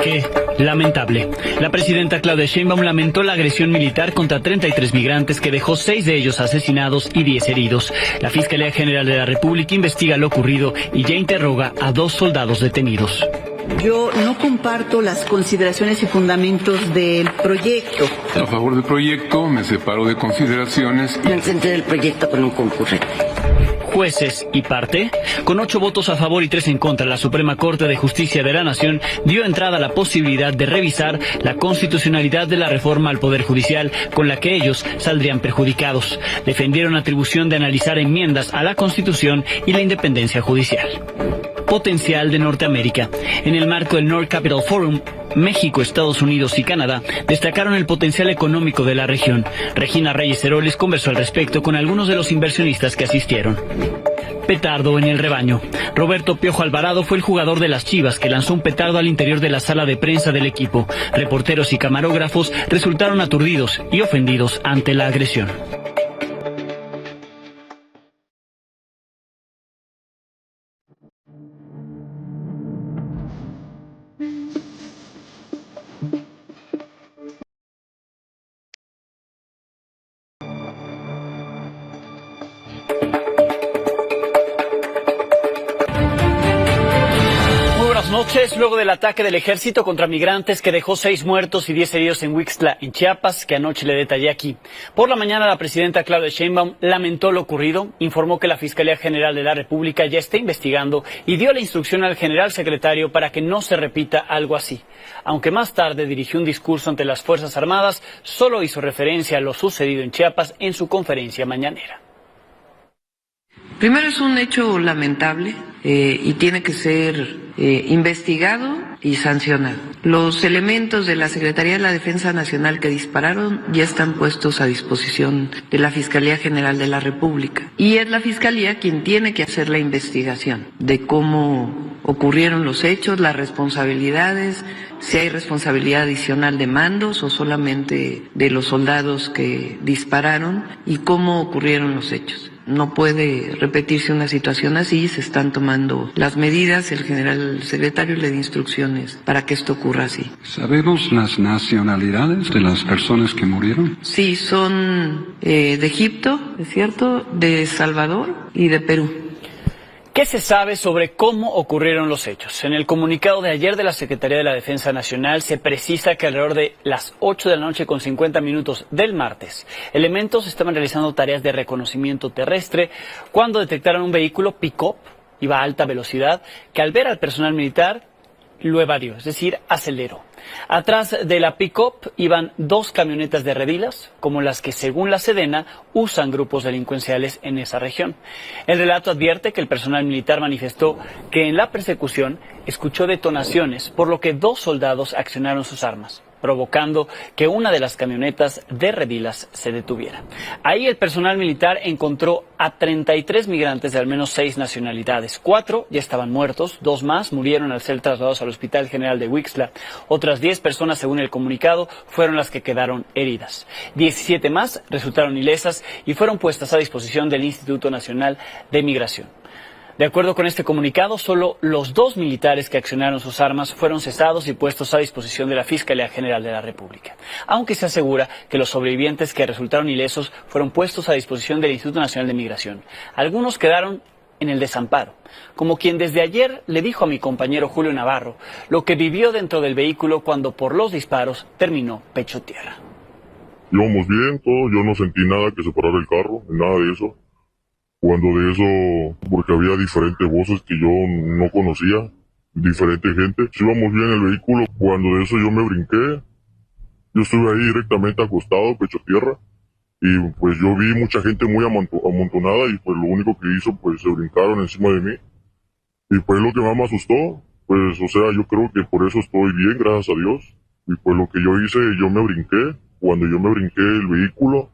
Ataque lamentable. La presidenta Claudia Sheinbaum lamentó la agresión militar contra 33 migrantes que dejó 6 de ellos asesinados y 10 heridos. La Fiscalía General de la República investiga lo ocurrido y ya interroga a 2 soldados detenidos. Yo no comparto las consideraciones y fundamentos del proyecto. A favor del proyecto, me separo de consideraciones. Presenté del proyecto con un concurrente. Jueces y parte. Con 8 votos a favor y 3 en contra, la Suprema Corte de Justicia de la Nación dio entrada a la posibilidad de revisar la constitucionalidad de la reforma al Poder Judicial, con la que ellos saldrían perjudicados. Defendieron atribución de analizar enmiendas a la Constitución y la independencia judicial. Potencial de Norteamérica. En el marco del North Capital Forum, México, Estados Unidos y Canadá destacaron el potencial económico de la región. Regina Reyes Heroles conversó al respecto con algunos de los inversionistas que asistieron. Petardo en el rebaño. Roberto Piojo Alvarado fue el jugador de las Chivas que lanzó un petardo al interior de la sala de prensa del equipo. Reporteros y camarógrafos resultaron aturdidos y ofendidos ante la agresión. Noches, luego del ataque del ejército contra migrantes que dejó 6 muertos y 10 heridos en Huixtla, en Chiapas, que anoche le detallé aquí. Por la mañana, la presidenta Claudia Sheinbaum lamentó lo ocurrido, informó que la Fiscalía General de la República ya está investigando y dio la instrucción al general secretario para que no se repita algo así. Aunque más tarde dirigió un discurso ante las Fuerzas Armadas, solo hizo referencia a lo sucedido en Chiapas en su conferencia mañanera. Primero, es un hecho lamentable y tiene que ser investigado y sancionado. Los elementos de la Secretaría de la Defensa Nacional que dispararon ya están puestos a disposición de la Fiscalía General de la República. Y es la Fiscalía quien tiene que hacer la investigación de cómo ocurrieron los hechos, las responsabilidades, si hay responsabilidad adicional de mandos o solamente de los soldados que dispararon y cómo ocurrieron los hechos. No puede repetirse una situación así, se están tomando las medidas, el general secretario le da instrucciones para que esto ocurra así. ¿Sabemos las nacionalidades de las personas que murieron? Sí, son de Egipto, ¿es cierto?, de Salvador y de Perú. ¿Qué se sabe sobre cómo ocurrieron los hechos? En el comunicado de ayer de la Secretaría de la Defensa Nacional se precisa que alrededor de las 8 de la noche con 50 minutos del martes, elementos estaban realizando tareas de reconocimiento terrestre cuando detectaron un vehículo pick-up, iba a alta velocidad, que al ver al personal militar lo evadió, es decir, aceleró. Atrás de la pick-up iban 2 camionetas de redilas, como las que según la Sedena usan grupos delincuenciales en esa región. El relato advierte que el personal militar manifestó que en la persecución escuchó detonaciones, por lo que 2 soldados accionaron sus armas, provocando que una de las camionetas de redilas se detuviera. Ahí el personal militar encontró a 33 migrantes de al menos 6 nacionalidades. 4 ya estaban muertos, 2 más murieron al ser trasladados al Hospital General de Huixtla. Otras 10 personas, según el comunicado, fueron las que quedaron heridas. 17 más resultaron ilesas y fueron puestas a disposición del Instituto Nacional de Migración. De acuerdo con este comunicado, solo los 2 militares que accionaron sus armas fueron cesados y puestos a disposición de la Fiscalía General de la República, aunque se asegura que los sobrevivientes que resultaron ilesos fueron puestos a disposición del Instituto Nacional de Migración. Algunos quedaron en el desamparo, como quien desde ayer le dijo a mi compañero Julio Navarro lo que vivió dentro del vehículo cuando por los disparos terminó pecho tierra. Íbamos bien, todo, yo no sentí nada que separara el carro, nada de eso. Cuando de eso, porque había diferentes voces que yo no conocía, diferente gente. Íbamos bien en el vehículo, cuando de eso yo me brinqué, yo estuve ahí directamente acostado, pecho tierra, y pues yo vi mucha gente muy amontonada y pues lo único que hizo, pues se brincaron encima de mí. Y pues lo que más me asustó, pues o sea, yo creo que por eso estoy bien, gracias a Dios. Y pues lo que yo hice, yo me brinqué, cuando yo me brinqué el vehículo,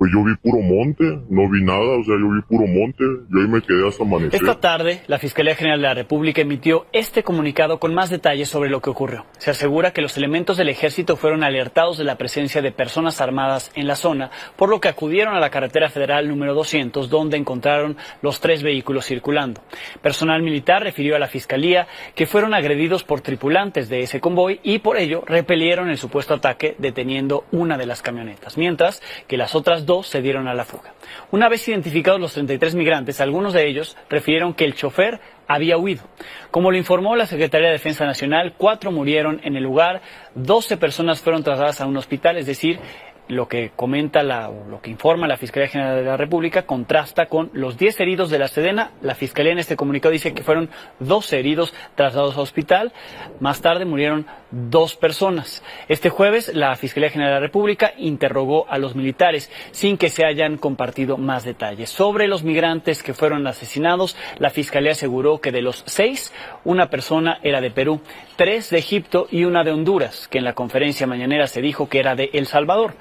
Pues yo vi puro monte, no vi nada, o sea, yo vi puro monte, yo ahí me quedé hasta amanecer. Esta tarde, la Fiscalía General de la República emitió este comunicado con más detalles sobre lo que ocurrió. Se asegura que los elementos del ejército fueron alertados de la presencia de personas armadas en la zona, por lo que acudieron a la carretera federal número 200, donde encontraron los 3 vehículos circulando. Personal militar refirió a la Fiscalía que fueron agredidos por tripulantes de ese convoy y por ello repelieron el supuesto ataque deteniendo una de las camionetas, mientras que las otras 2 se dieron a la fuga. Una vez identificados los 33 migrantes, algunos de ellos refirieron que el chofer había huido. Como lo informó la Secretaría de Defensa Nacional, 4 murieron en el lugar, 12 personas fueron trasladadas a un hospital, es decir, lo que comenta lo que informa la Fiscalía General de la República contrasta con los 10 heridos de la Sedena. La Fiscalía en este comunicado dice que fueron 12 heridos trasladados a hospital. Más tarde murieron 2 personas. Este jueves la Fiscalía General de la República interrogó a los militares sin que se hayan compartido más detalles. Sobre los migrantes que fueron asesinados, la Fiscalía aseguró que de los 6, una persona era de Perú, 3 de Egipto y una de Honduras, que en la conferencia mañanera se dijo que era de El Salvador.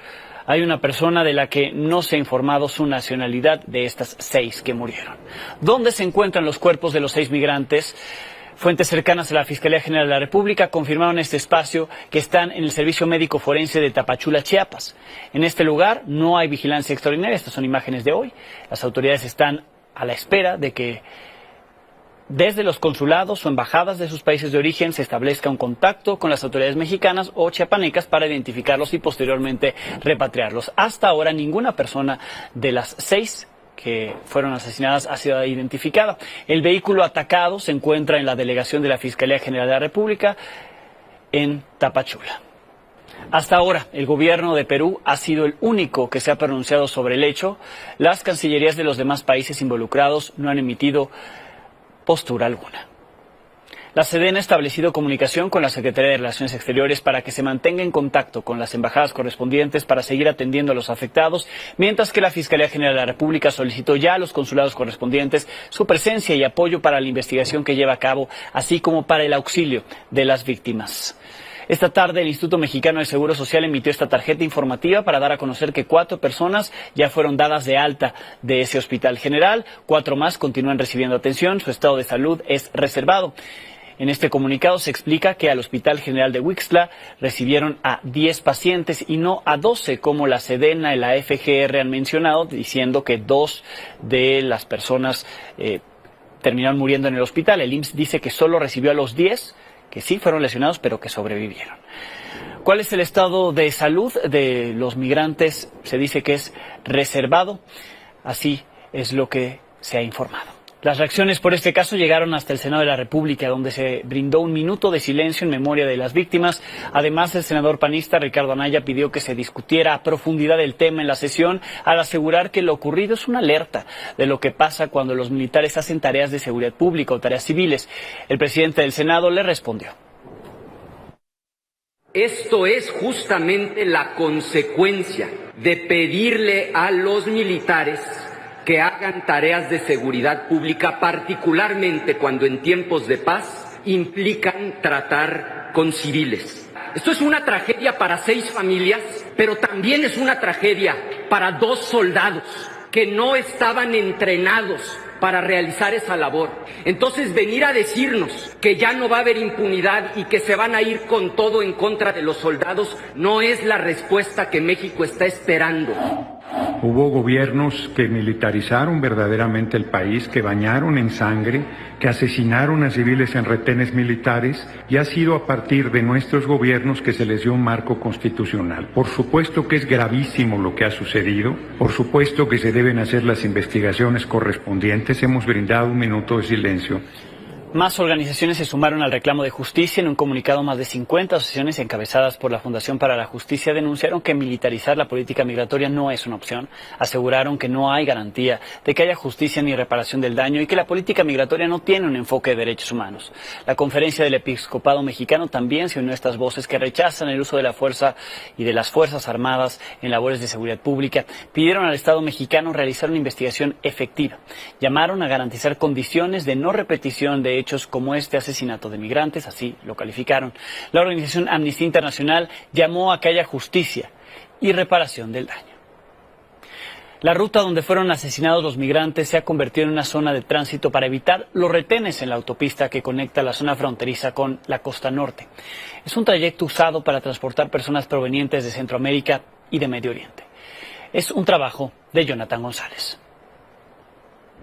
Hay una persona de la que no se ha informado su nacionalidad de estas 6 que murieron. ¿Dónde se encuentran los cuerpos de los 6 migrantes? Fuentes cercanas a la Fiscalía General de la República confirmaron este espacio que están en el Servicio Médico Forense de Tapachula, Chiapas. En este lugar no hay vigilancia extraordinaria, estas son imágenes de hoy. Las autoridades están a la espera de que desde los consulados o embajadas de sus países de origen se establezca un contacto con las autoridades mexicanas o chiapanecas para identificarlos y posteriormente repatriarlos. Hasta ahora ninguna persona de las 6 que fueron asesinadas ha sido identificada. El vehículo atacado se encuentra en la delegación de la Fiscalía General de la República en Tapachula. Hasta ahora, el gobierno de Perú ha sido el único que se ha pronunciado sobre el hecho. Las cancillerías de los demás países involucrados no han emitido postura alguna. La Sedena ha establecido comunicación con la Secretaría de Relaciones Exteriores para que se mantenga en contacto con las embajadas correspondientes para seguir atendiendo a los afectados, mientras que la Fiscalía General de la República solicitó ya a los consulados correspondientes su presencia y apoyo para la investigación que lleva a cabo, así como para el auxilio de las víctimas. Esta tarde el Instituto Mexicano del Seguro Social emitió esta tarjeta informativa para dar a conocer que 4 personas ya fueron dadas de alta de ese hospital general, 4 más continúan recibiendo atención, su estado de salud es reservado. En este comunicado se explica que al Hospital General de Huixtla recibieron a 10 pacientes y no a 12 como la Sedena y la FGR han mencionado, diciendo que 2 de las personas terminaron muriendo en el hospital. El IMSS dice que solo recibió a los 10 que sí fueron lesionados, pero que sobrevivieron. ¿Cuál es el estado de salud de los migrantes? Se dice que es reservado. Así es lo que se ha informado. Las reacciones por este caso llegaron hasta el Senado de la República, donde se brindó un minuto de silencio en memoria de las víctimas. Además, el senador panista Ricardo Anaya pidió que se discutiera a profundidad el tema en la sesión, al asegurar que lo ocurrido es una alerta de lo que pasa cuando los militares hacen tareas de seguridad pública o tareas civiles. El presidente del Senado le respondió. Esto es justamente la consecuencia de pedirle a los militares que hagan tareas de seguridad pública, particularmente cuando en tiempos de paz implican tratar con civiles. Esto es una tragedia para 6 familias, pero también es una tragedia para 2 soldados que no estaban entrenados para realizar esa labor. Entonces, venir a decirnos que ya no va a haber impunidad y que se van a ir con todo en contra de los soldados no es la respuesta que México está esperando. Hubo gobiernos que militarizaron verdaderamente el país, que bañaron en sangre, que asesinaron a civiles en retenes militares, y ha sido a partir de nuestros gobiernos que se les dio un marco constitucional. Por supuesto que es gravísimo lo que ha sucedido, por supuesto que se deben hacer las investigaciones correspondientes. Hemos brindado un minuto de silencio. Más organizaciones se sumaron al reclamo de justicia. En un comunicado, más de 50 asociaciones encabezadas por la Fundación para la Justicia denunciaron que militarizar la política migratoria no es una opción. Aseguraron que no hay garantía de que haya justicia ni reparación del daño y que la política migratoria no tiene un enfoque de derechos humanos. La Conferencia del Episcopado Mexicano también se unió a estas voces que rechazan el uso de la fuerza y de las Fuerzas Armadas en labores de seguridad pública. Pidieron al Estado mexicano realizar una investigación efectiva. Llamaron a garantizar condiciones de no repetición de hechos como este asesinato de migrantes, así lo calificaron. La organización Amnistía Internacional llamó a que haya justicia y reparación del daño. La ruta donde fueron asesinados los migrantes se ha convertido en una zona de tránsito para evitar los retenes en la autopista que conecta la zona fronteriza con la costa norte. Es un trayecto usado para transportar personas provenientes de Centroamérica y de Medio Oriente. Es un trabajo de Jonathan González.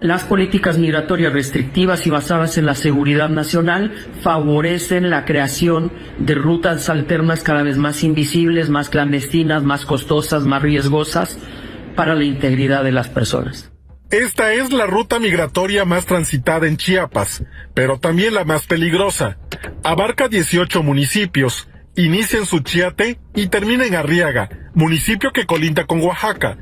Las políticas migratorias restrictivas y basadas en la seguridad nacional favorecen la creación de rutas alternas cada vez más invisibles, más clandestinas, más costosas, más riesgosas para la integridad de las personas. Esta es la ruta migratoria más transitada en Chiapas, pero también la más peligrosa. Abarca 18 municipios, inicia en Suchiate y termina en Arriaga, municipio que colinda con Oaxaca.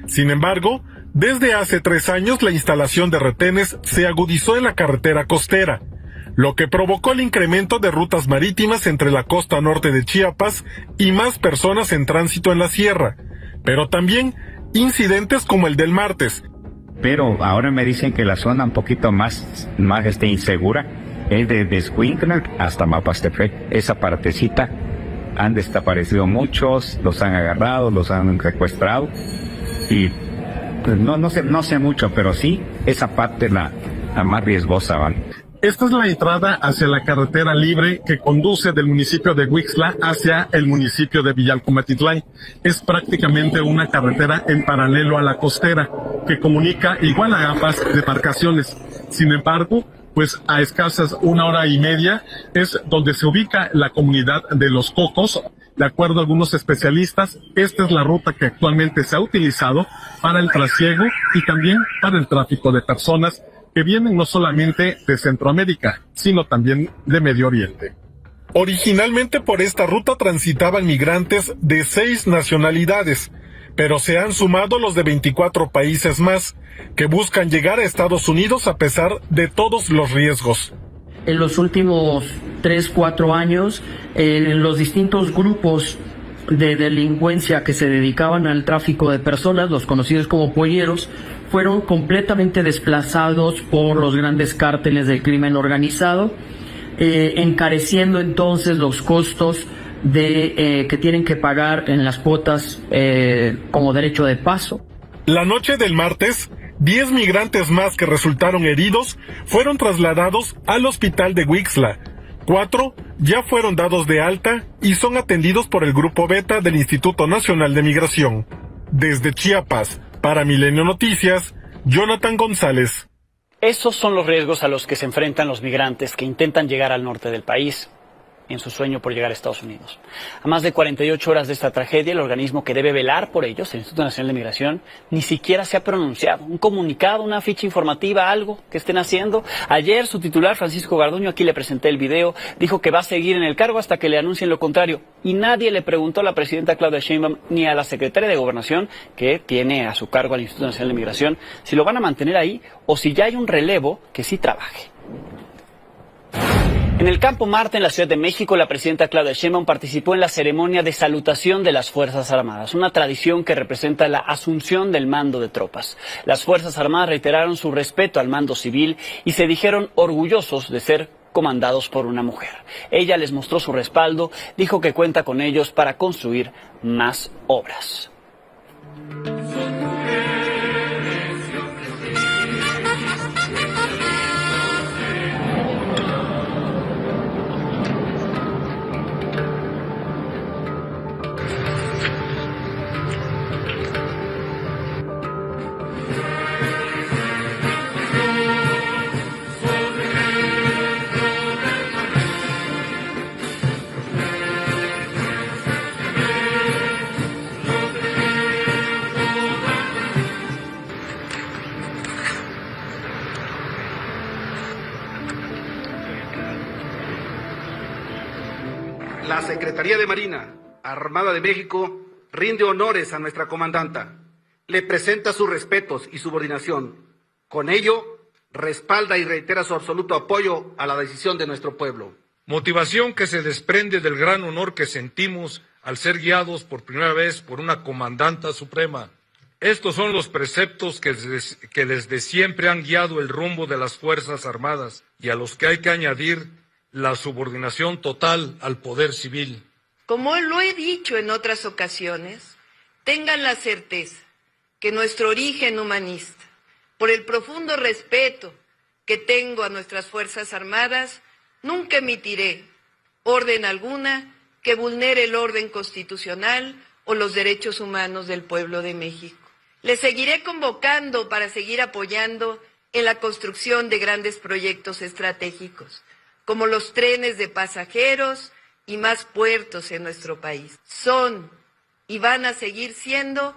Sin embargo, desde hace 3 años la instalación de retenes se agudizó en la carretera costera, lo que provocó el incremento de rutas marítimas entre la costa norte de Chiapas y más personas en tránsito en la sierra, pero también incidentes como el del martes. Pero ahora me dicen que la zona un poquito más insegura es desde Escuintla hasta Mapastepec. Esa partecita han desaparecido muchos, los han agarrado, los han secuestrado y pues no sé mucho, pero sí esa parte es la más riesgosa, ¿vale? Esta es la entrada hacia la carretera libre que conduce del municipio de Huixtla hacia el municipio de Villalcumatitlán. Es prácticamente una carretera en paralelo a la costera que comunica igual a ambas demarcaciones. Sin embargo, pues a escasas 1 hora y media es donde se ubica la comunidad de Los Cocos. De acuerdo a algunos especialistas, esta es la ruta que actualmente se ha utilizado para el trasiego y también para el tráfico de personas que vienen no solamente de Centroamérica, sino también de Medio Oriente. Originalmente por esta ruta transitaban migrantes de 6 nacionalidades, pero se han sumado los de 24 países más, que buscan llegar a Estados Unidos a pesar de todos los riesgos. En los últimos 3-4 años, los distintos grupos de delincuencia que se dedicaban al tráfico de personas, los conocidos como polleros, fueron completamente desplazados por los grandes cárteles del crimen organizado, encareciendo entonces los costos que tienen que pagar en las cuotas como derecho de paso. La noche del martes, 10 migrantes más que resultaron heridos fueron trasladados al hospital de Huixtla. 4 ya fueron dados de alta y son atendidos por el Grupo Beta del Instituto Nacional de Migración. Desde Chiapas, para Milenio Noticias, Jonathan González. Esos son los riesgos a los que se enfrentan los migrantes que intentan llegar al norte del país en su sueño por llegar a Estados Unidos. A más de 48 horas de esta tragedia, el organismo que debe velar por ellos, el Instituto Nacional de Migración, ni siquiera se ha pronunciado. Un comunicado, una ficha informativa, algo que estén haciendo. Ayer su titular, Francisco Garduño, aquí le presenté el video, dijo que va a seguir en el cargo hasta que le anuncien lo contrario. Y nadie le preguntó a la presidenta Claudia Sheinbaum ni a la secretaria de Gobernación, que tiene a su cargo al Instituto Nacional de Migración, si lo van a mantener ahí o si ya hay un relevo que sí trabaje. En el Campo Marte, en la Ciudad de México, la presidenta Claudia Sheinbaum participó en la ceremonia de salutación de las Fuerzas Armadas, una tradición que representa la asunción del mando de tropas. Las Fuerzas Armadas reiteraron su respeto al mando civil y se dijeron orgullosos de ser comandados por una mujer. Ella les mostró su respaldo, dijo que cuenta con ellos para construir más obras. La Secretaría de Marina, Armada de México, rinde honores a nuestra comandanta. Le presenta sus respetos y subordinación. Con ello, respalda y reitera su absoluto apoyo a la decisión de nuestro pueblo. Motivación que se desprende del gran honor que sentimos al ser guiados por primera vez por una comandanta suprema. Estos son los preceptos que desde siempre han guiado el rumbo de las Fuerzas Armadas y a los que hay que añadir la subordinación total al poder civil. Como lo he dicho en otras ocasiones, tengan la certeza que nuestro origen humanista, por el profundo respeto que tengo a nuestras Fuerzas Armadas, nunca emitiré orden alguna que vulnere el orden constitucional o los derechos humanos del pueblo de México. Les seguiré convocando para seguir apoyando en la construcción de grandes proyectos estratégicos, como los trenes de pasajeros y más puertos en nuestro país. Son y van a seguir siendo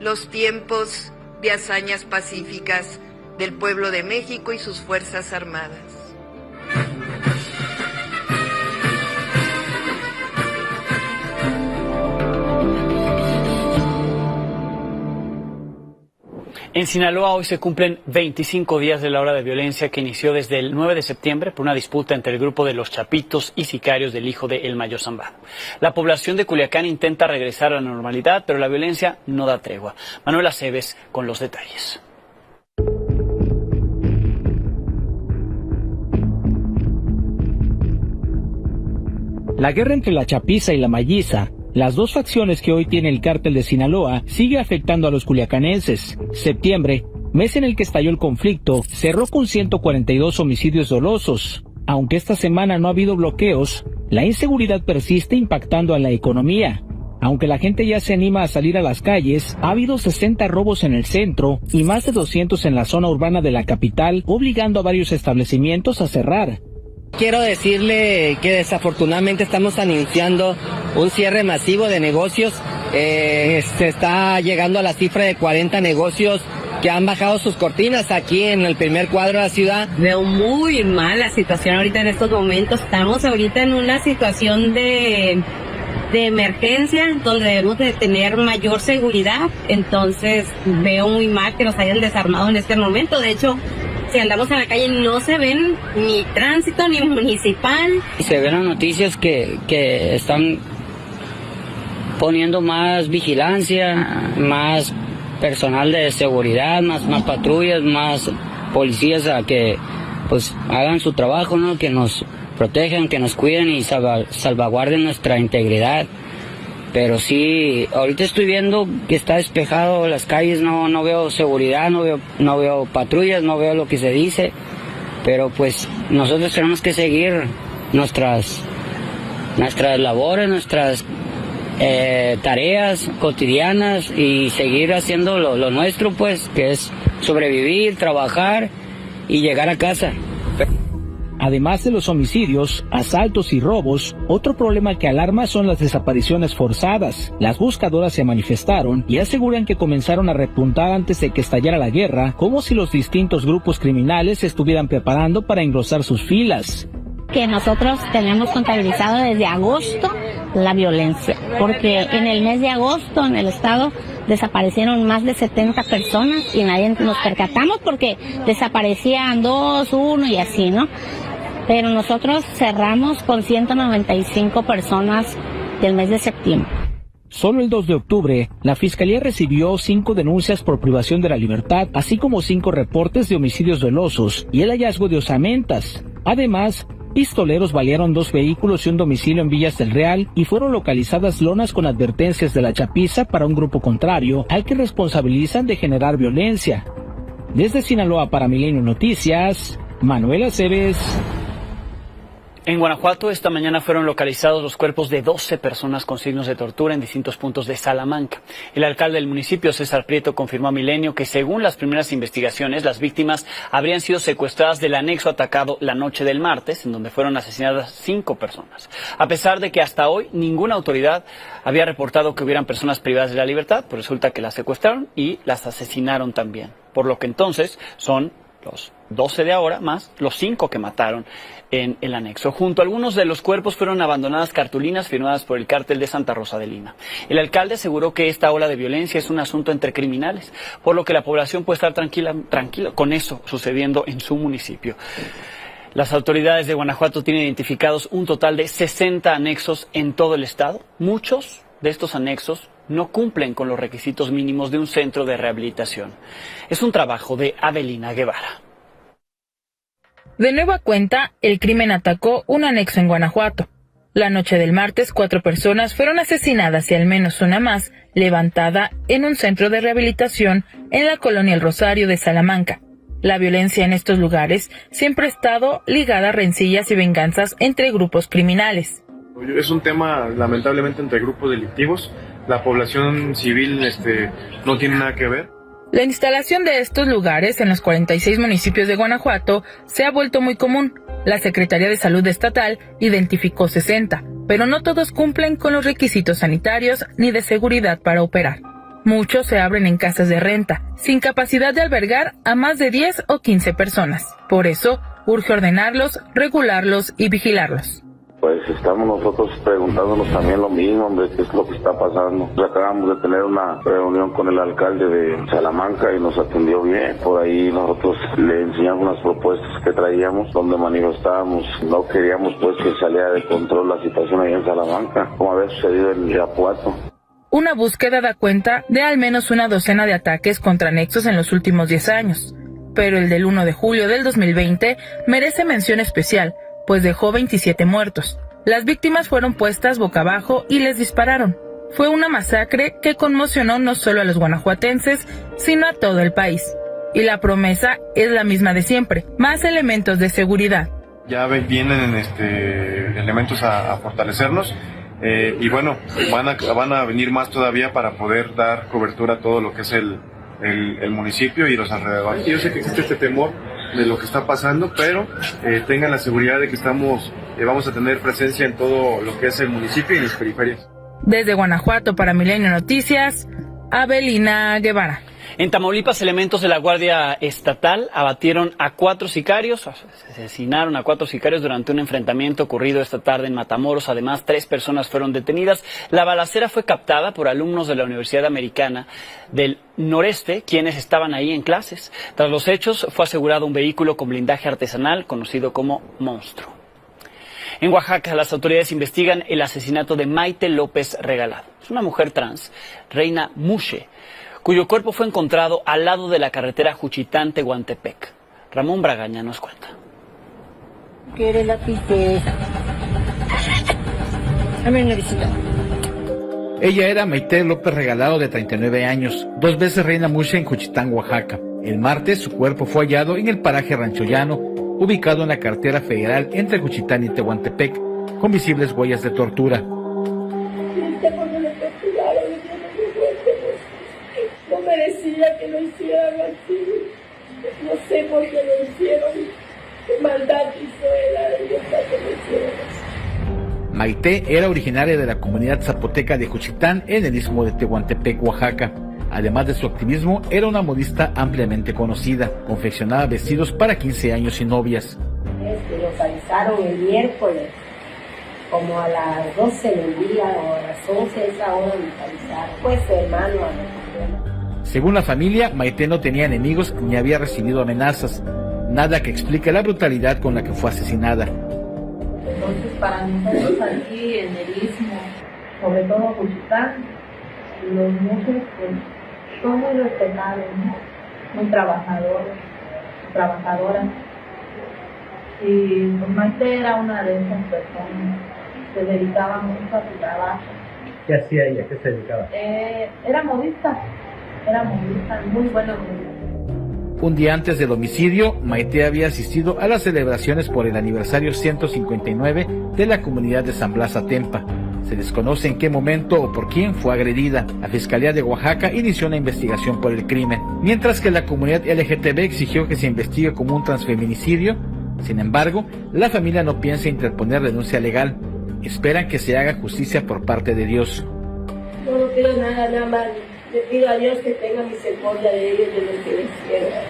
los tiempos de hazañas pacíficas del pueblo de México y sus Fuerzas Armadas. En Sinaloa hoy se cumplen 25 días de la ola de violencia que inició desde el 9 de septiembre por una disputa entre el grupo de los Chapitos y sicarios del hijo de El Mayo Zambada. La población de Culiacán intenta regresar a la normalidad, pero la violencia no da tregua. Manuel Aceves con los detalles. La guerra entre la Chapiza y la Mayiza, las dos facciones que hoy tiene el cártel de Sinaloa, sigue afectando a los culiacanenses. Septiembre, mes en el que estalló el conflicto, cerró con 142 homicidios dolosos. Aunque esta semana no ha habido bloqueos, la inseguridad persiste impactando a la economía. Aunque la gente ya se anima a salir a las calles, ha habido 60 robos en el centro y más de 200 en la zona urbana de la capital, obligando a varios establecimientos a cerrar. Quiero decirle que desafortunadamente estamos anunciando un cierre masivo de negocios. Se está llegando a la cifra de 40 negocios que han bajado sus cortinas aquí en el primer cuadro de la ciudad. Veo muy mal la situación ahorita en estos momentos. Estamos ahorita en una situación de emergencia donde debemos de tener mayor seguridad. Entonces veo muy mal que nos hayan desarmado en este momento. De hecho, si andamos en la calle no se ven ni tránsito ni municipal. Se ven las noticias que están poniendo más vigilancia, más personal de seguridad, más patrullas, más policías a que pues hagan su trabajo, ¿no? Que nos protejan, que nos cuiden y salvaguarden nuestra integridad. Pero sí, ahorita estoy viendo que está despejado las calles, no veo seguridad, no veo patrullas, no veo lo que se dice, pero pues nosotros tenemos que seguir nuestras labores, nuestras tareas cotidianas y seguir haciendo lo nuestro, pues, que es sobrevivir, trabajar y llegar a casa. Además de los homicidios, asaltos y robos, otro problema que alarma son las desapariciones forzadas. Las buscadoras se manifestaron y aseguran que comenzaron a repuntar antes de que estallara la guerra, como si los distintos grupos criminales se estuvieran preparando para engrosar sus filas. Que nosotros tenemos contabilizado desde agosto la violencia, porque en el mes de agosto en el estado desaparecieron más de 70 personas y nadie nos percatamos porque desaparecían 2, 1 y así, ¿no? Pero nosotros cerramos con 195 personas del mes de septiembre. Solo el 2 de octubre, la Fiscalía recibió 5 denuncias por privación de la libertad, así como 5 reportes de homicidios dolosos y el hallazgo de osamentas. Además, pistoleros balearon 2 vehículos y un domicilio en Villas del Real y fueron localizadas lonas con advertencias de la Chapiza para un grupo contrario al que responsabilizan de generar violencia. Desde Sinaloa para Milenio Noticias, Manuel Aceves. En Guanajuato, esta mañana fueron localizados los cuerpos de 12 personas con signos de tortura en distintos puntos de Salamanca. El alcalde del municipio, César Prieto, confirmó a Milenio que según las primeras investigaciones, las víctimas habrían sido secuestradas del anexo atacado la noche del martes, en donde fueron asesinadas 5 personas. A pesar de que hasta hoy ninguna autoridad había reportado que hubieran personas privadas de la libertad, pues resulta que las secuestraron y las asesinaron también. Por lo que entonces son los 12 de ahora más los 5 que mataron en el anexo. Junto a algunos de los cuerpos fueron abandonadas cartulinas firmadas por el cártel de Santa Rosa de Lima. El alcalde aseguró que esta ola de violencia es un asunto entre criminales, por lo que la población puede estar tranquila con eso sucediendo en su municipio. Las autoridades de Guanajuato tienen identificados un total de 60 anexos en todo el estado. Muchos de estos anexos no cumplen con los requisitos mínimos de un centro de rehabilitación. Es un trabajo de Avelina Guevara. De nueva cuenta, el crimen atacó un anexo en Guanajuato. La noche del martes, 4 personas fueron asesinadas y al menos una más levantada en un centro de rehabilitación en la colonia El Rosario de Salamanca. La violencia en estos lugares siempre ha estado ligada a rencillas y venganzas entre grupos criminales. Es un tema lamentablemente entre grupos delictivos. La población civil no tiene nada que ver. La instalación de estos lugares en los 46 municipios de Guanajuato se ha vuelto muy común. La Secretaría de Salud Estatal identificó 60, pero no todos cumplen con los requisitos sanitarios ni de seguridad para operar. Muchos se abren en casas de renta, sin capacidad de albergar a más de 10 o 15 personas. Por eso, urge ordenarlos, regularlos y vigilarlos. Pues estamos nosotros preguntándonos también lo mismo, hombre, qué es lo que está pasando. Acabamos de tener una reunión con el alcalde de Salamanca y nos atendió bien. Por ahí nosotros le enseñamos unas propuestas que traíamos donde manifestábamos. No queríamos pues que saliera de control la situación ahí en Salamanca, como había sucedido en Irapuato. Una búsqueda da cuenta de al menos una docena de ataques contra nexos en los últimos 10 años. Pero el del 1 de julio del 2020 merece mención especial, pues dejó 27 muertos. Las víctimas fueron puestas boca abajo y les dispararon. Fue una masacre que conmocionó no solo a los guanajuatenses, sino a todo el país. Y la promesa es la misma de siempre, más elementos de seguridad. Ya vienen elementos a fortalecernos y bueno, van a venir más todavía para poder dar cobertura a todo lo que es el municipio y los alrededores. Yo sé que existe este temor de lo que está pasando, pero tengan la seguridad de que vamos a tener presencia en todo lo que es el municipio y en las periferias. Desde Guanajuato para Milenio Noticias, Abelina Guevara. En Tamaulipas, elementos de la Guardia Estatal abatieron a 4 sicarios, asesinaron a 4 sicarios durante un enfrentamiento ocurrido esta tarde en Matamoros. Además, 3 personas fueron detenidas. La balacera fue captada por alumnos de la Universidad Americana del Noreste, quienes estaban ahí en clases. Tras los hechos, fue asegurado un vehículo con blindaje artesanal conocido como Monstruo. En Oaxaca, las autoridades investigan el asesinato de Maite López Regalado. Es una mujer trans, Reina Mushe, cuyo cuerpo fue encontrado al lado de la carretera Juchitán-Tehuantepec. Ramón Bragaña nos cuenta. ¿Quiere la pizza? Dame una visita. Ella era Maite López Regalado, de 39 años, 2 veces Reina Mushe en Juchitán, Oaxaca. El martes, su cuerpo fue hallado en el paraje Rancho Llano, ubicado en la carretera federal entre Juchitán y Tehuantepec, con visibles huellas de tortura. No merecía que lo hicieran así. No sé por qué lo hicieron. Qué maldad hizo él, que lo hicieron así. Maite era originaria de la comunidad zapoteca de Juchitán, en el istmo de Tehuantepec, Oaxaca. Además de su activismo, era una modista ampliamente conocida. Confeccionaba vestidos para 15 años y novias. Los avisaron el miércoles, como a las 12 del día o a las 11, esa hora nos avisaron. Pues su hermano a la... Según la familia, Maite no tenía enemigos ni había recibido amenazas, nada que explique la brutalidad con la que fue asesinada. Entonces, para nosotros aquí en el istmo, sobre todo Juchitán, los mujeres pues, son muy respetados, ¿no? Muy trabajadores, trabajadoras. Y pues, Maite era una de esas personas, se dedicaba mucho a su trabajo. ¿Qué hacía ella? ¿Qué se dedicaba? Era modista. Era muy buena modista. Un día antes del homicidio, Maite había asistido a las celebraciones por el aniversario 159 de la comunidad de San Blas Atempa. Se desconoce en qué momento o por quién fue agredida. La Fiscalía de Oaxaca inició una investigación por el crimen, mientras que la comunidad LGTB exigió que se investigue como un transfeminicidio. Sin embargo, la familia no piensa interponer denuncia legal. Esperan que se haga justicia por parte de Dios. No pido nada más. Le pido a Dios que tenga misericordia de ellos, de lo que les quiera.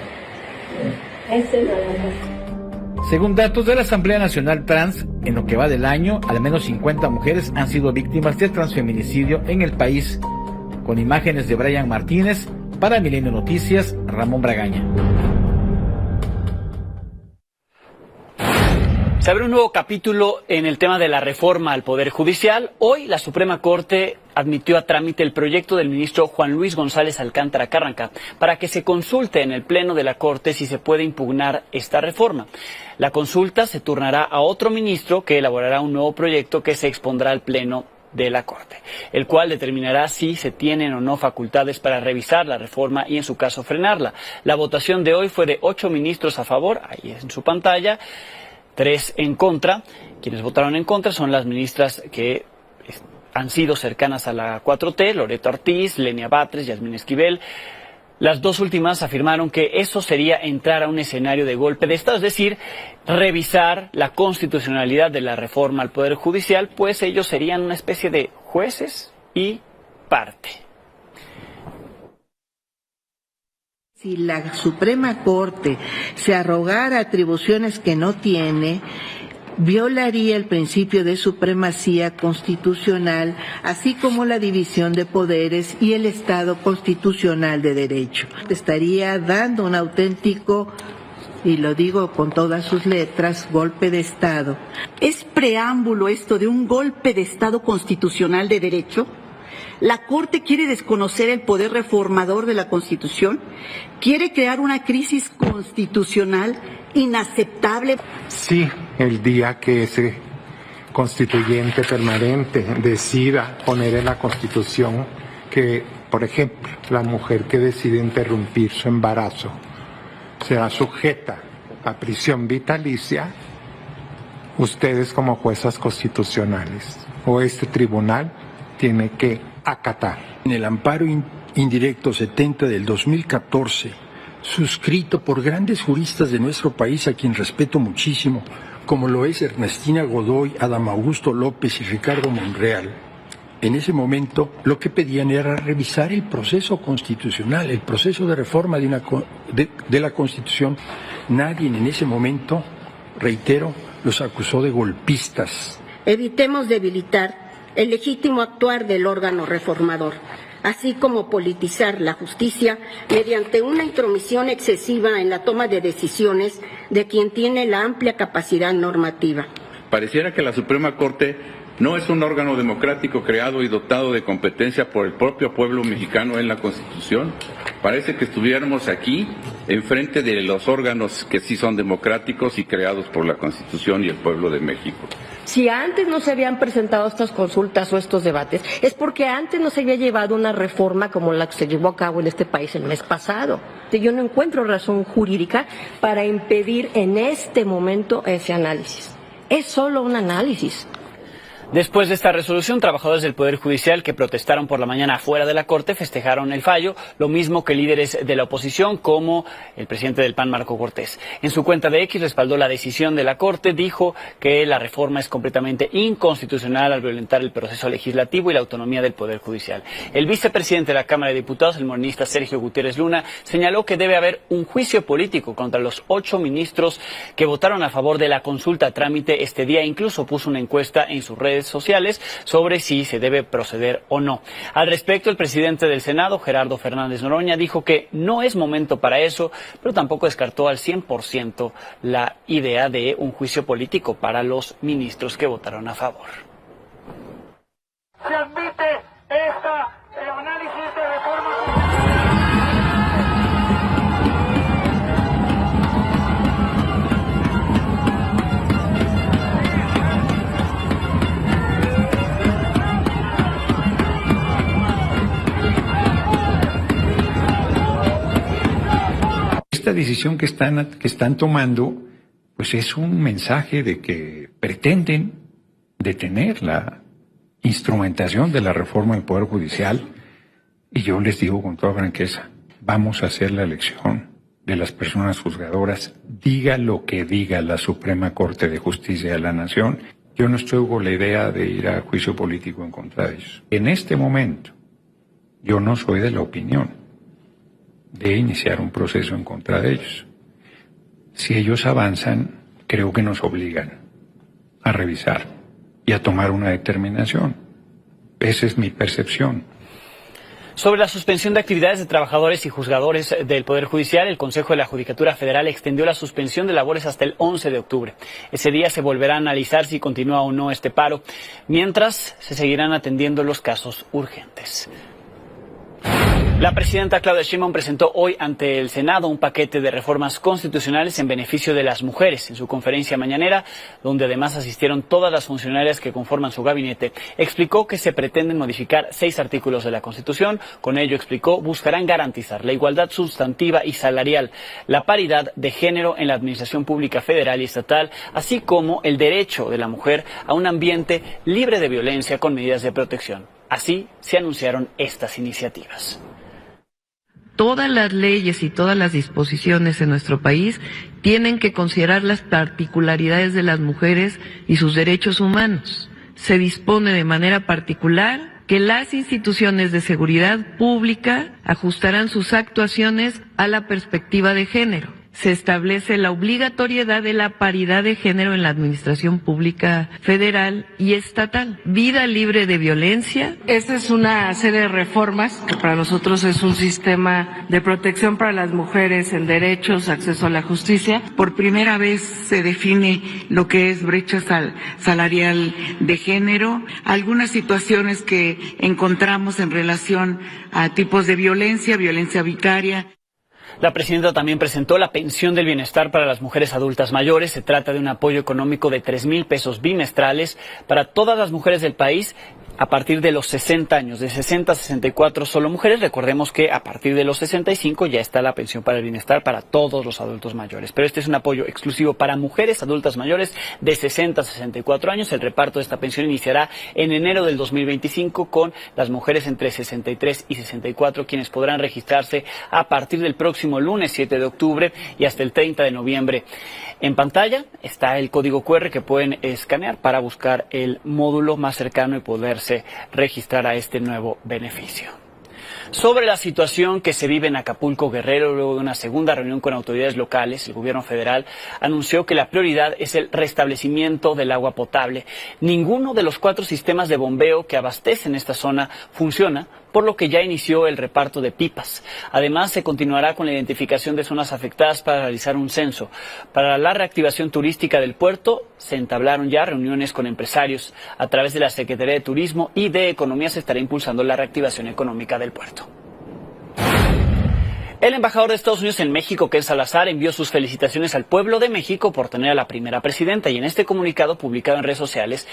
Ese nada más. Según datos de la Asamblea Nacional Trans, en lo que va del año, al menos 50 mujeres han sido víctimas de transfeminicidio en el país. Con imágenes de Brian Martínez, para Milenio Noticias, Ramón Bragaña. Se abre un nuevo capítulo en el tema de la reforma al Poder Judicial. Hoy la Suprema Corte admitió a trámite el proyecto del ministro Juan Luis González Alcántara Carranca para que se consulte en el Pleno de la Corte si se puede impugnar esta reforma. La consulta se turnará a otro ministro que elaborará un nuevo proyecto que se expondrá al Pleno de la Corte, el cual determinará si se tienen o no facultades para revisar la reforma y en su caso frenarla. La votación de hoy fue de 8 ministros a favor, ahí en su pantalla, 3 en contra. Quienes votaron en contra son las ministras que han sido cercanas a la 4T, Loreto Ortiz, Lenia Batres, Yasmín Esquivel. Las dos últimas afirmaron que eso sería entrar a un escenario de golpe de Estado, es decir, revisar la constitucionalidad de la reforma al Poder Judicial, pues ellos serían una especie de jueces y parte. Si la Suprema Corte se arrogara atribuciones que no tiene, violaría el principio de supremacía constitucional, así como la división de poderes y el Estado constitucional de derecho. Estaría dando un auténtico, y lo digo con todas sus letras, golpe de Estado. ¿Es preámbulo esto de un golpe de Estado constitucional de derecho? ¿La Corte quiere desconocer el poder reformador de la Constitución? ¿Quiere crear una crisis constitucional inaceptable? Sí, el día que ese constituyente permanente decida poner en la Constitución que, por ejemplo, la mujer que decide interrumpir su embarazo será sujeta a prisión vitalicia, ustedes como juezas constitucionales o este tribunal tiene que acatar. En el amparo indirecto 70 del 2014, suscrito por grandes juristas de nuestro país, a quien respeto muchísimo, como lo es Ernestina Godoy, Adán Augusto López y Ricardo Monreal, en ese momento lo que pedían era revisar el proceso constitucional, el proceso de reforma de la Constitución. Nadie en ese momento, reitero, los acusó de golpistas. Evitemos debilitar el legítimo actuar del órgano reformador, así como politizar la justicia mediante una intromisión excesiva en la toma de decisiones de quien tiene la amplia capacidad normativa. Pareciera que la Suprema Corte no es un órgano democrático creado y dotado de competencia por el propio pueblo mexicano en la Constitución. Parece que estuviéramos aquí enfrente de los órganos que sí son democráticos y creados por la Constitución y el pueblo de México. Si antes no se habían presentado estas consultas o estos debates, es porque antes no se había llevado una reforma como la que se llevó a cabo en este país el mes pasado. Yo no encuentro razón jurídica para impedir en este momento ese análisis. Es solo un análisis. Después de esta resolución, trabajadores del Poder Judicial que protestaron por la mañana afuera de la Corte festejaron el fallo, lo mismo que líderes de la oposición como el presidente del PAN, Marco Cortés. En su cuenta de X respaldó la decisión de la Corte, dijo que la reforma es completamente inconstitucional al violentar el proceso legislativo y la autonomía del Poder Judicial. El vicepresidente de la Cámara de Diputados, el morenista Sergio Gutiérrez Luna, señaló que debe haber un juicio político contra los 8 ministros que votaron a favor de la consulta a trámite este día. Incluso puso una encuesta en sus redes sociales sobre si se debe proceder o no. Al respecto, el presidente del Senado, Gerardo Fernández Noroña, dijo que no es momento para eso, pero tampoco descartó al 100% la idea de un juicio político para los ministros que votaron a favor. Se admite este análisis de reforma. Esta decisión que están tomando, pues es un mensaje de que pretenden detener la instrumentación de la reforma del Poder Judicial. Y yo les digo con toda franqueza, vamos a hacer la elección de las personas juzgadoras, diga lo que diga la Suprema Corte de Justicia de la Nación. Yo no estoy con la idea de ir a juicio político en contra de ellos. En este momento, yo no soy de la opinión de iniciar un proceso en contra de ellos. Si ellos avanzan, creo que nos obligan a revisar y a tomar una determinación. Esa es mi percepción. Sobre la suspensión de actividades de trabajadores y juzgadores del Poder Judicial, el Consejo de la Judicatura Federal extendió la suspensión de labores hasta el 11 de octubre. Ese día se volverá a analizar si continúa o no este paro, mientras se seguirán atendiendo los casos urgentes. La presidenta Claudia Sheinbaum presentó hoy ante el Senado un paquete de reformas constitucionales en beneficio de las mujeres. En su conferencia mañanera, donde además asistieron todas las funcionarias que conforman su gabinete, explicó que se pretenden modificar 6 artículos de la Constitución. Con ello, explicó, buscarán garantizar la igualdad sustantiva y salarial, la paridad de género en la administración pública federal y estatal, así como el derecho de la mujer a un ambiente libre de violencia con medidas de protección. Así se anunciaron estas iniciativas. Todas las leyes y todas las disposiciones en nuestro país tienen que considerar las particularidades de las mujeres y sus derechos humanos. Se dispone de manera particular que las instituciones de seguridad pública ajustarán sus actuaciones a la perspectiva de género. Se establece la obligatoriedad de la paridad de género en la administración pública federal y estatal. Vida libre de violencia. Esta es una serie de reformas que para nosotros es un sistema de protección para las mujeres en derechos, acceso a la justicia. Por primera vez se define lo que es brecha salarial de género. Algunas situaciones que encontramos en relación a tipos de violencia vicaria. La presidenta también presentó la pensión del bienestar para las mujeres adultas mayores. Se trata de un apoyo económico de 3,000 pesos bimestrales para todas las mujeres del país a partir de los 60 años, de 60 a 64 solo mujeres. Recordemos que a partir de los 65 ya está la pensión para el bienestar para todos los adultos mayores. Pero este es un apoyo exclusivo para mujeres adultas mayores de 60 a 64 años. El reparto de esta pensión iniciará en enero del 2025 con las mujeres entre 63 y 64, quienes podrán registrarse a partir del próximo lunes 7 de octubre y hasta el 30 de noviembre. En pantalla está el código QR que pueden escanear para buscar el módulo más cercano y poderse registrar a este nuevo beneficio. Sobre la situación que se vive en Acapulco, Guerrero, luego de una segunda reunión con autoridades locales, el gobierno federal anunció que la prioridad es el restablecimiento del agua potable. Ninguno de los 4 sistemas de bombeo que abastecen esta zona funciona, por lo que ya inició el reparto de pipas. Además, se continuará con la identificación de zonas afectadas para realizar un censo. Para la reactivación turística del puerto, se entablaron ya reuniones con empresarios. A través de la Secretaría de Turismo y de Economía se estará impulsando la reactivación económica del puerto. El embajador de Estados Unidos en México, Ken Salazar, envió sus felicitaciones al pueblo de México por tener a la primera presidenta, y en este comunicado publicado en redes sociales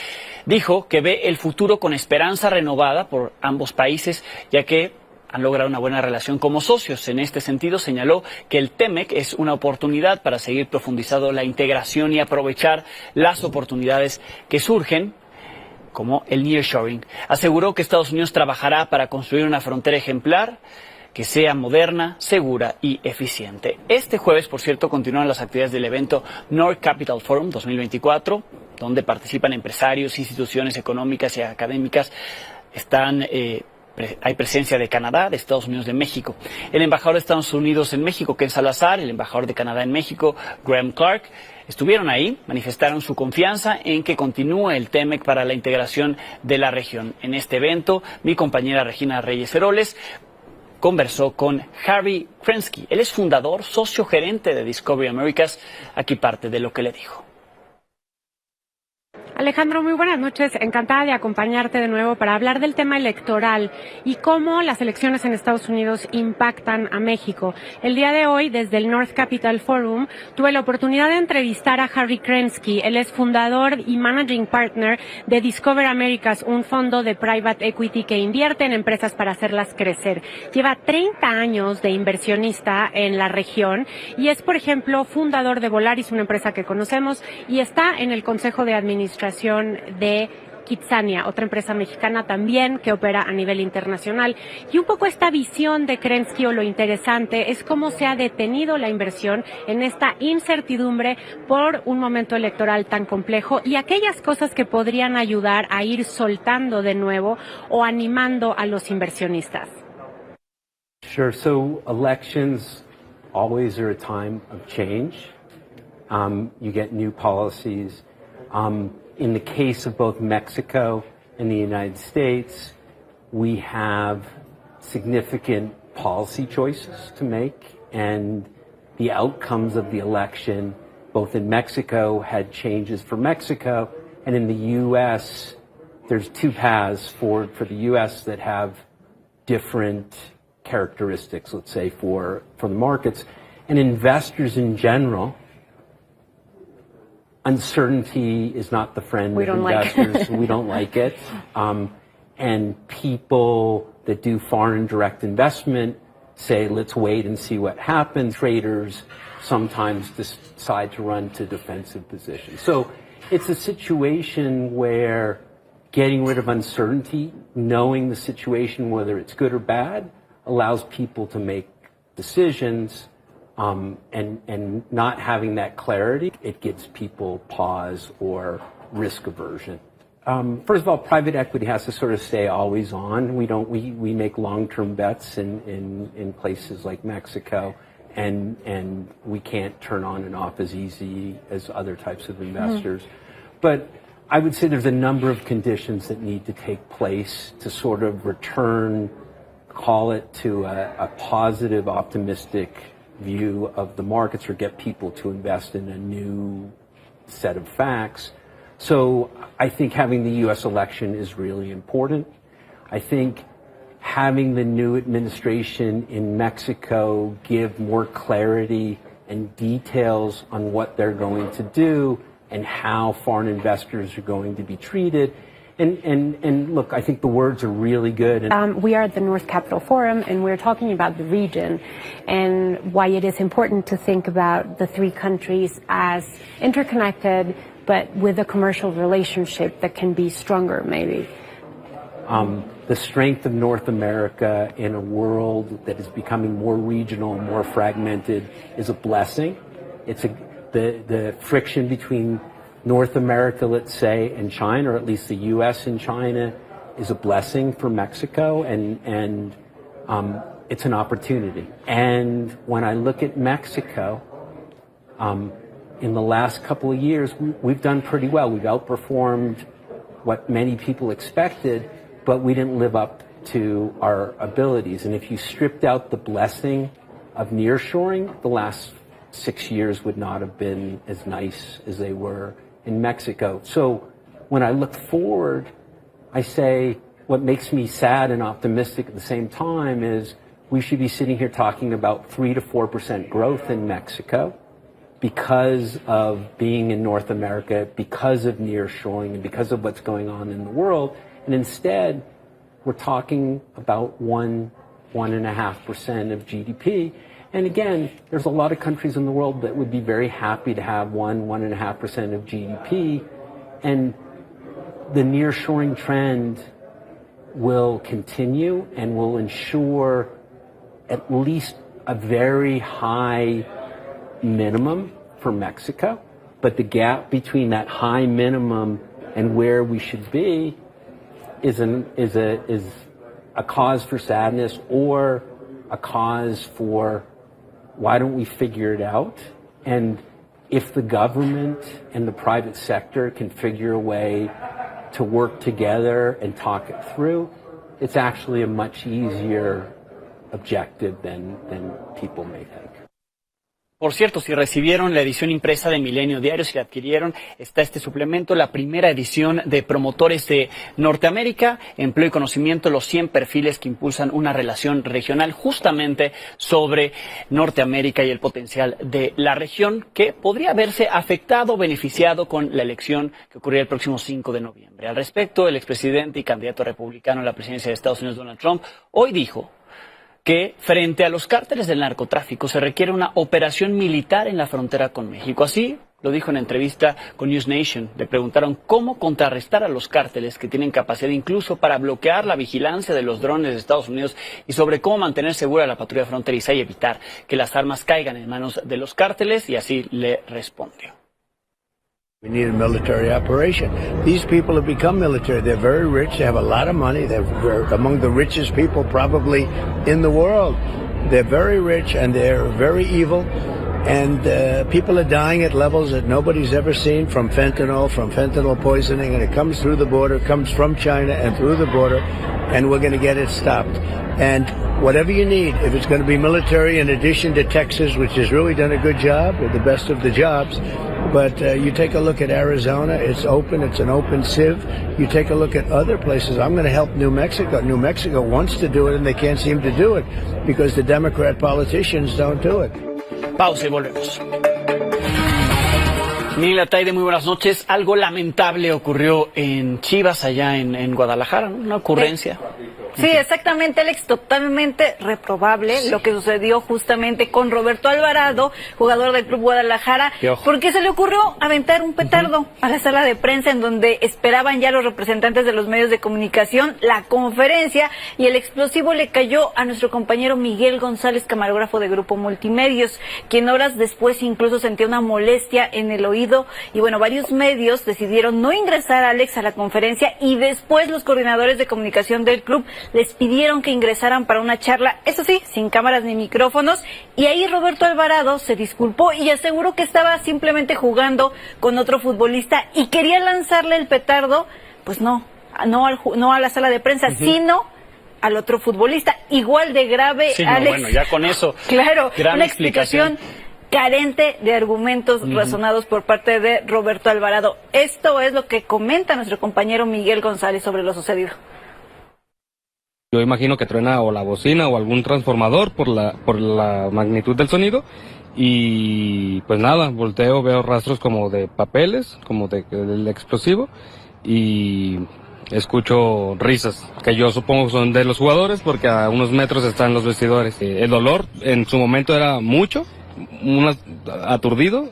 dijo que ve el futuro con esperanza renovada por ambos países, ya que han logrado una buena relación como socios. En este sentido, señaló que el TEMEC es una oportunidad para seguir profundizando la integración y aprovechar las oportunidades que surgen, como el nearshoring. Aseguró que Estados Unidos trabajará para construir una frontera ejemplar que sea moderna, segura y eficiente. Este jueves, por cierto, continúan las actividades del evento North Capital Forum 2024, donde participan empresarios, instituciones económicas y académicas. Hay presencia de Canadá, de Estados Unidos, de México. El embajador de Estados Unidos en México, Ken Salazar, el embajador de Canadá en México, Graham Clark, estuvieron ahí, manifestaron su confianza en que continúe el TEMEC para la integración de la región. En este evento, mi compañera Regina Reyes Heroles conversó con Harry Krensky. Él es fundador, socio gerente de Discovery Americas. Aquí parte de lo que le dijo. Alejandro, muy buenas noches. Encantada de acompañarte de nuevo para hablar del tema electoral y cómo las elecciones en Estados Unidos impactan a México. El día de hoy, desde el North Capital Forum, tuve la oportunidad de entrevistar a Harry Krensky. Él es fundador y managing partner de Discover Americas, un fondo de private equity que invierte en empresas para hacerlas crecer. Lleva 30 años de inversionista en la región y es, por ejemplo, fundador de Volaris, una empresa que conocemos, y está en el Consejo de Administración de Kitsania, otra empresa mexicana también que opera a nivel internacional. Y un poco esta visión de Krensky, o lo interesante, es cómo se ha detenido la inversión en esta incertidumbre por un momento electoral tan complejo y aquellas cosas que podrían ayudar a ir soltando de nuevo o animando a los inversionistas. Sure. So elections always are a time of change. You get new policies. In the case of both Mexico and the United States, we have significant policy choices to make, and the outcomes of the election, both in Mexico, had changes for Mexico, and in the U.S., there's two paths for the U.S. that have different characteristics, let's say, for the markets. And investors in general, uncertainty is not the friend of investors. We don't like it. And people that do foreign direct investment say, let's wait and see what happens. Traders sometimes decide to run to defensive positions. So it's a situation where getting rid of uncertainty, knowing the situation, whether it's good or bad, allows people to make decisions, and not having that clarity, it gives people pause or risk aversion. First of all, private equity has to sort of stay always on. We make long-term bets in places like Mexico, and we can't turn on and off as easy as other types of investors. But I would say there's a number of conditions that need to take place to sort of return, call it, to a positive, optimistic view of the markets, or get people to invest in a new set of facts. So I think having the U.S. election is really important. I think having the new administration in Mexico give more clarity and details on what they're going to do and how foreign investors are going to be treated. And look, I think the words are really good. We are at the North Capital Forum, and we're talking about the region and why it is important to think about the three countries as interconnected, but with a commercial relationship that can be stronger, maybe. The strength of North America in a world that is becoming more regional, more fragmented, is a blessing. It's the friction between North America, let's say, and China, or at least the U.S. and China, is a blessing for Mexico, and it's an opportunity. And when I look at Mexico, in the last couple of years, we've done pretty well. We've outperformed what many people expected, but we didn't live up to our abilities. And if you stripped out the blessing of nearshoring, the last 6 years would not have been as nice as they were in Mexico. So when I look forward, I say what makes me sad and optimistic at the same time is we should be sitting here talking about 3 to 4% growth in Mexico because of being in North America, because of nearshoring, and because of what's going on in the world. And instead, we're talking about 1.5% of GDP. And again, there's a lot of countries in the world that would be very happy to have 1.5% of GDP. And the nearshoring trend will continue and will ensure at least a very high minimum for Mexico. But the gap between that high minimum and where we should be is a cause for sadness, or a cause for why don't we figure it out? And if the government and the private sector can figure a way to work together and talk it through, it's actually a much easier objective than people may think. Por cierto, si recibieron la edición impresa de Milenio Diario, si la adquirieron, está este suplemento, la primera edición de Promotores de Norteamérica, Empleo y Conocimiento, los 100 perfiles que impulsan una relación regional, justamente sobre Norteamérica y el potencial de la región, que podría verse afectado o beneficiado con la elección que ocurrirá el próximo 5 de noviembre. Al respecto, el expresidente y candidato republicano a la presidencia de Estados Unidos, Donald Trump, hoy dijo que frente a los cárteles del narcotráfico se requiere una operación militar en la frontera con México. Así lo dijo en entrevista con News Nation. Le preguntaron cómo contrarrestar a los cárteles que tienen capacidad incluso para bloquear la vigilancia de los drones de Estados Unidos y sobre cómo mantener segura la patrulla fronteriza y evitar que las armas caigan en manos de los cárteles, y así le respondió. We need a military operation. These people have become military. They're very rich. They have a lot of money. They're among the richest people probably in the world. They're very rich and they're very evil. And people are dying at levels that nobody's ever seen from fentanyl poisoning. And it comes through the border, comes from China and through the border. and we're going to get it stopped. And whatever you need, if it's going to be military in addition to Texas, which has really done a good job, the best of the jobs, but you take a look at Arizona, it's open, it's an open civ. You take a look at other places. I'm going to help New Mexico. New Mexico wants to do it and they can't seem to do it because the Democrat politicians don't do it. Pausa y volvemos. Miguel Ataide, muy buenas noches. Algo lamentable ocurrió en Chivas, allá en Guadalajara, ¿no? Una ocurrencia. Sí, exactamente, Alex, totalmente reprobable lo que sucedió justamente con Roberto Alvarado, jugador del Club Guadalajara, porque se le ocurrió aventar un petardo a la sala de prensa en donde esperaban ya los representantes de los medios de comunicación la conferencia, y el explosivo le cayó a nuestro compañero Miguel González, camarógrafo de Grupo Multimedios, quien horas después incluso sentía una molestia en el oído, y bueno, varios medios decidieron no ingresar, Alex, a la conferencia, y después los coordinadores de comunicación del club les pidieron que ingresaran para una charla, eso sí, sin cámaras ni micrófonos, y ahí Roberto Alvarado se disculpó y aseguró que estaba simplemente jugando con otro futbolista y quería lanzarle el petardo, pues no a la sala de prensa, sino al otro futbolista, igual de grave, sí, Alex. Bueno, ya con eso, claro, gran una explicación carente de argumentos razonados por parte de Roberto Alvarado. Esto es lo que comenta nuestro compañero Miguel González sobre lo sucedido. Yo imagino que truena o la bocina o algún transformador por la magnitud del sonido, y pues nada, volteo, veo rastros como de papeles, como del explosivo, y escucho risas, que yo supongo son de los jugadores porque a unos metros están los vestidores. El dolor en su momento era mucho, aturdido,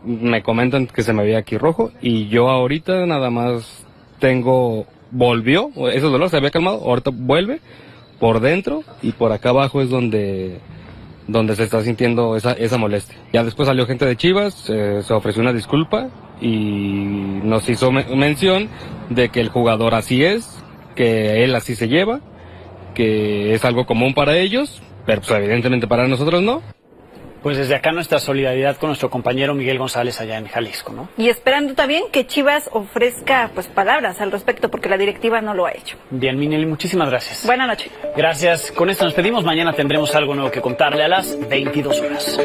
me comentan que se me veía aquí rojo, y yo ahorita nada más volvió, ese dolor se había calmado, ahorita vuelve por dentro, y por acá abajo es donde se está sintiendo esa molestia. Ya después salió gente de Chivas, se ofreció una disculpa y nos hizo mención de que el jugador así es, que él así se lleva, que es algo común para ellos, pero pues evidentemente para nosotros no. Pues desde acá nuestra solidaridad con nuestro compañero Miguel González allá en Jalisco, ¿no? Y esperando también que Chivas ofrezca pues palabras al respecto, porque la directiva no lo ha hecho. Bien, Minelli, muchísimas gracias. Buenas noches. Gracias. Con esto nos pedimos. Mañana tendremos algo nuevo que contarle a las 22 horas.